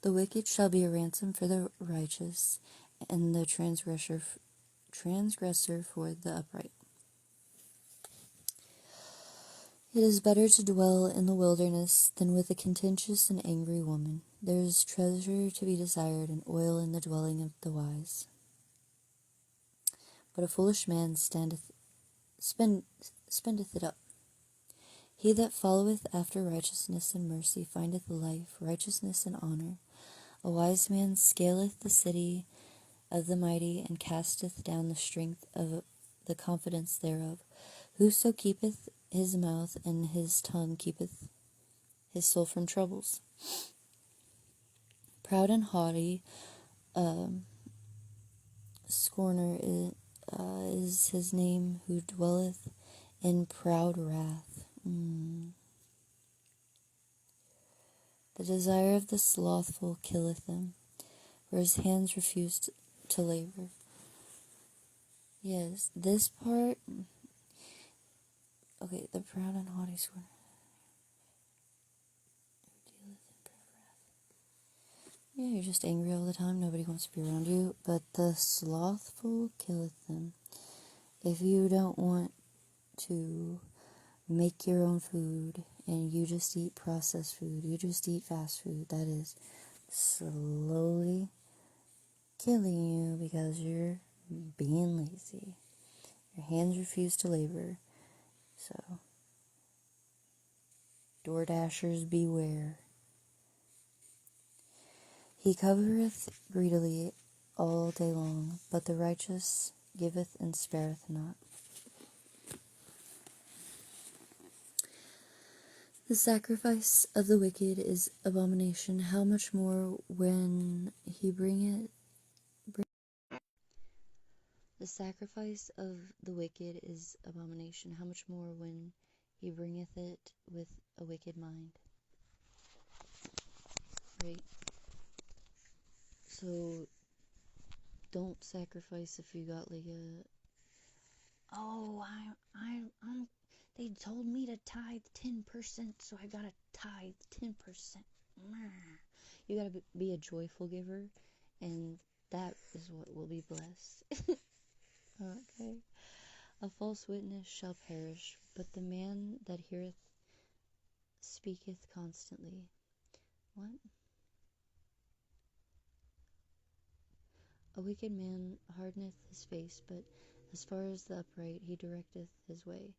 The wicked shall be a ransom for the righteous, and the transgressor for the upright. It is better to dwell in the wilderness than with a contentious and angry woman. There is treasure to be desired and oil in the dwelling of the wise. But a foolish man spendeth it up. He that followeth after righteousness and mercy findeth life, righteousness, and honor. A wise man scaleth the city of the mighty, and casteth down the strength of the confidence thereof. Whoso keepeth his mouth and his tongue keepeth his soul from troubles. Proud and haughty, scorner is his name, who dwelleth in proud wrath. The desire of the slothful killeth him, for his hands refuse to labor. Yes, this part. Okay, the proud and haughty scorner. Yeah, you're just angry all the time. Nobody wants to be around you. But the slothful killeth them. If you don't want to make your own food and you just eat processed food, you just eat fast food, that is slowly killing you because you're being lazy. Your hands refuse to labor. So, DoorDashers beware. He covereth greedily all day long, but the righteous giveth and spareth not. The sacrifice of the wicked is abomination. How much more when he bringeth... The sacrifice of the wicked is abomination. How much more when he bringeth it with a wicked mind. Right? So, don't sacrifice if you got like a... Oh, they told me to tithe 10%, so I gotta tithe 10%. You gotta be a joyful giver, and that is what will be blessed. Okay. A false witness shall perish, but the man that heareth speaketh constantly. What? A wicked man hardeneth his face, but as far as the upright he directeth his way.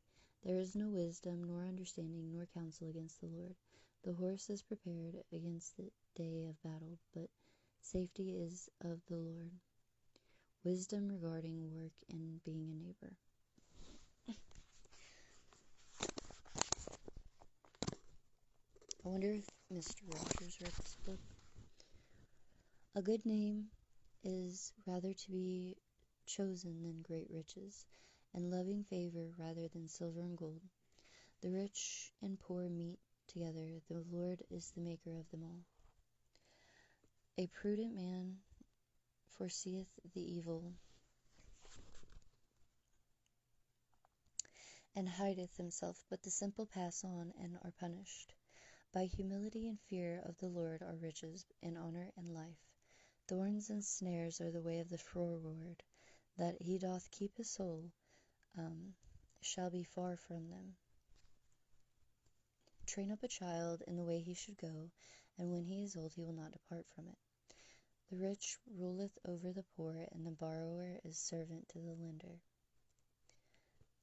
There is no wisdom, nor understanding, nor counsel against the Lord. The horse is prepared against the day of battle, but safety is of the Lord. Wisdom regarding work and being a neighbor. I wonder if Mr. Rogers read this book. A good name is rather to be chosen than great riches, and loving favor rather than silver and gold. The rich and poor meet together. The Lord is the maker of them all. A prudent man foreseeth the evil, and hideth himself, but the simple pass on and are punished. By humility and fear of the Lord are riches, and honor, and life. Thorns and snares are the way of the froward. That he doth keep his soul shall be far from them. Train up a child in the way he should go, and when he is old he will not depart from it. The rich ruleth over the poor, and the borrower is servant to the lender.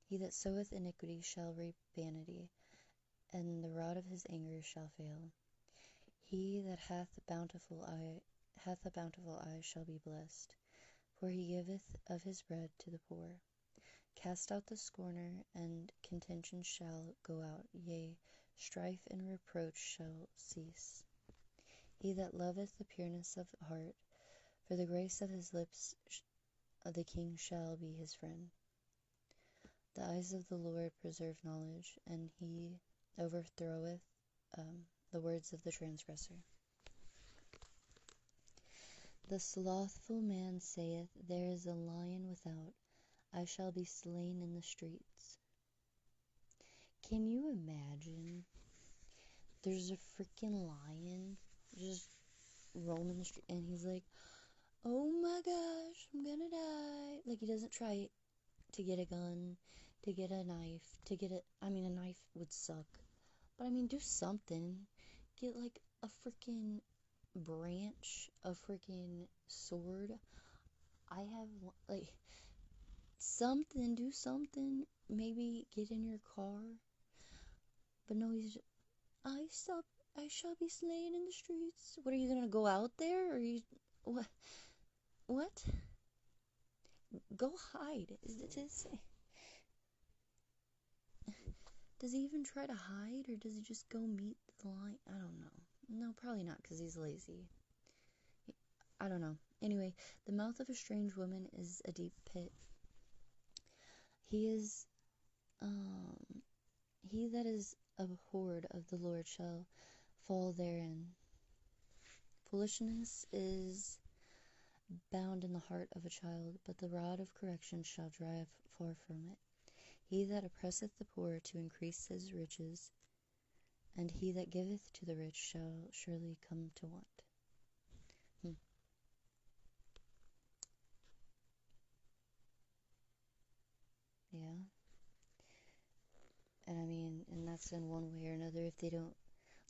He that soweth iniquity shall reap vanity, and the rod of his anger shall fail. He that hath a bountiful eye shall be blessed, for he giveth of his bread to the poor. Cast out the scorner, and contention shall go out, yea, strife and reproach shall cease. He that loveth the pureness of heart, for the grace of his lips the king shall be his friend. The eyes of the Lord preserve knowledge, and he overthroweth the words of the transgressor. The slothful man saith, there is a lion without, I shall be slain in the streets. Can you imagine? There's a freaking lion just roaming the street, and he's like, oh my gosh, I'm gonna die. Like, he doesn't try to get a gun, to get a knife, a knife would suck. But I mean, do something. Get like a freaking branch, a freaking sword. I have, like, something, do something. Maybe get in your car. But no, he's just, I shall be slain in the streets. What, are you gonna go out there? Or you, what? What? Go hide. Does he even try to hide, or does he just go meet the lion? I don't know. No, probably not, because he's lazy. I don't know. Anyway, the mouth of a strange woman is a deep pit. He that is abhorred of the Lord shall fall therein. Foolishness is bound in the heart of a child, but the rod of correction shall drive far from it. He that oppresseth the poor to increase his riches, and he that giveth to the rich shall surely come to want. Yeah. And I mean, and that's in one way or another. If they don't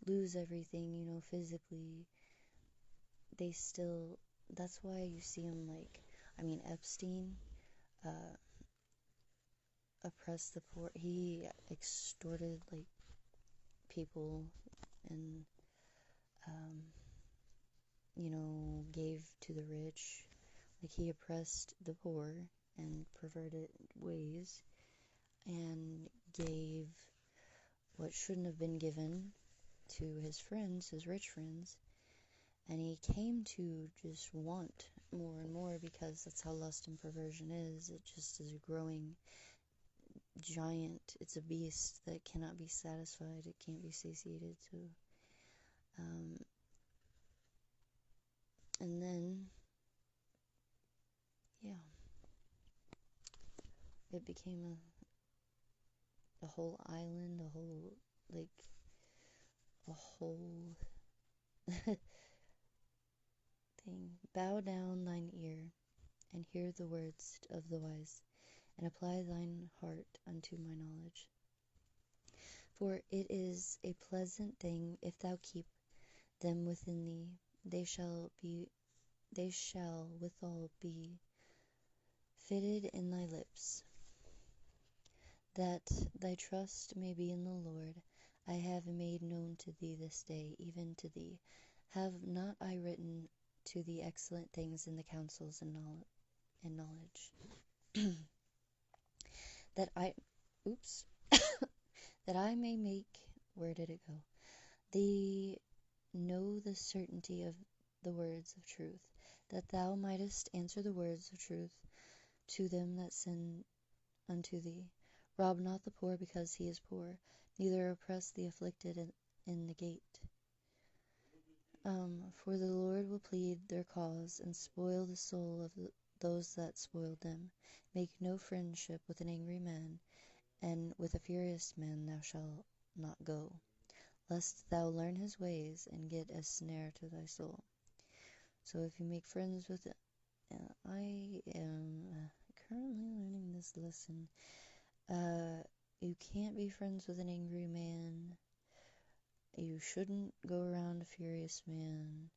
lose everything, physically, they still, that's why you see them, like, Epstein, oppressed the poor. He extorted, like, people and, gave to the rich. Like, he oppressed the poor in perverted ways and gave what shouldn't have been given to his friends, his rich friends. And he came to just want more and more, because that's how lust and perversion is. It just is a growing giant. It's a beast that cannot be satisfied. It can't be satiated. So, and then, yeah, it became a whole island, a whole thing. Bow down thine ear, and hear the words of the wise, and apply thine heart unto my knowledge. For it is a pleasant thing if thou keep them within thee. They shall withal be fitted in thy lips, that thy trust may be in the Lord. I have made known to thee this day, even to thee. Have not I written to thee excellent things in the counsels and knowledge? that I may make, where did it go? Thee know the certainty of the words of truth, that thou mightest answer the words of truth to them that send unto thee. Rob not the poor because he is poor, neither oppress the afflicted in the gate. For the Lord will plead their cause, and spoil the soul of those that spoiled them. Make no friendship with an angry man, and with a furious man thou shalt not go, lest thou learn his ways, and get a snare to thy soul. So if you make friends with I am currently learning this lesson. You can't be friends with an angry man. You shouldn't go around a furious man.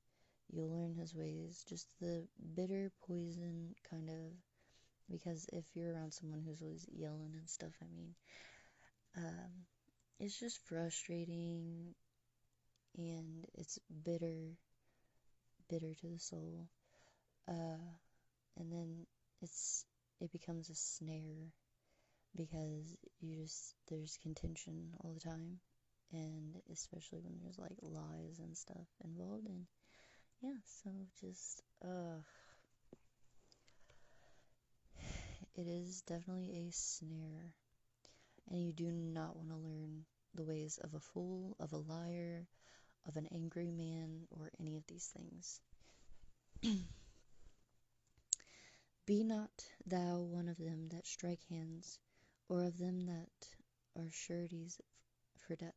You'll learn his ways. Just the bitter poison kind of, because if you're around someone who's always yelling and stuff, it's just frustrating, and it's bitter to the soul. And then it becomes a snare, because there's contention all the time, and especially when there's like lies and stuff involved, and yeah, so just it is definitely a snare, and you do not want to learn the ways of a fool, of a liar, of an angry man, or any of these things. Be not thou one of them that strike hands, or of them that are sureties for death.